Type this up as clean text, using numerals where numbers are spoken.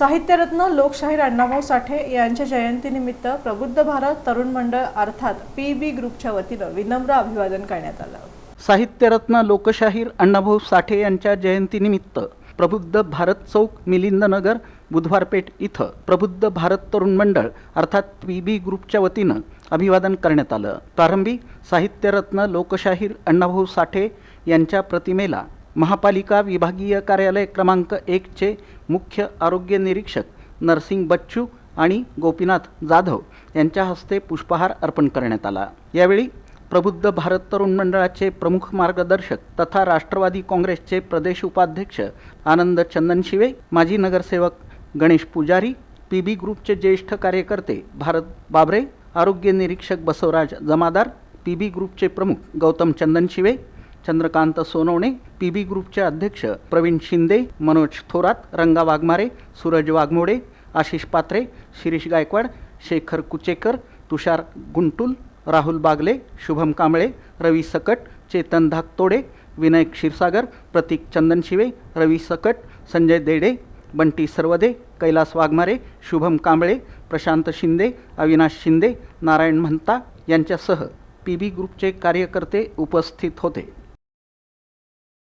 साहित्यरत्न लोकशाहीर अण्णाभाऊ साठे यांच्या जयंतीनिमित्त प्रबुद्ध भारत तरुण मंडळ अर्थात पीबी ग्रुपच्या वतीने विनम्र अभिवादन करण्यात आलं। साहित्यरत्न लोकशाहीर अण्णाभाऊ साठे यांच्या जयंतीनिमित्त प्रबुद्ध भारत चौक मिलिंदनगर बुधवारपेठ इथं प्रबुद्ध भारत तरुण मंडळ अर्थात पीबी ग्रुपच्या वतीनं अभिवादन करण्यात आलं। प्रारंभी साहित्यरत्न लोकशाहीर अण्णाभाऊ साठे यांच्या प्रतिमेला महापालिका विभागीय कार्यालय क्रमांक 1 चे मुख्य आरोग्य निरीक्षक नरसिंग बच्चू आणि गोपीनाथ जाधव यांच्या हस्ते पुष्पहार अर्पण करण्यात आला। यावेळी प्रबुद्ध भारत तरुण मंडळाचे प्रमुख मार्गदर्शक तथा राष्ट्रवादी काँग्रेसचे प्रदेश उपाध्यक्ष आनंद चंदनशिवे, माजी नगरसेवक गणेश पुजारी, पीबी ग्रुपचे ज्येष्ठ कार्यकर्ते भारत बाबरे, आरोग्य निरीक्षक बसवराज जमादार, पीबी ग्रुपचे प्रमुख गौतम चंदनशिवे, चंद्रकांत सोनवणे, पीबी ग्रुपचे अध्यक्ष प्रवीण शिंदे, मनोज थोरात, रंगा वाघमारे, सूरज वाघमोडे, आशिष पात्रे, शिरीष गायकवाड, शेखर कुचेकर, तुषार गुंटुल, राहुल बागले, शुभम कांबळे, रवी सकट, चेतन धाकतोडे, विनायक क्षीरसागर, प्रतीक चंदनशिवे, रवी सकट, संजय देडे, बंटी सरवदे, कैलास वाघमारे, शुभम कांबळे, प्रशांत शिंदे, अविनाश शिंदे, नारायण महंता यांच्यासह पीबी ग्रुपचे कार्यकर्ते उपस्थित होते।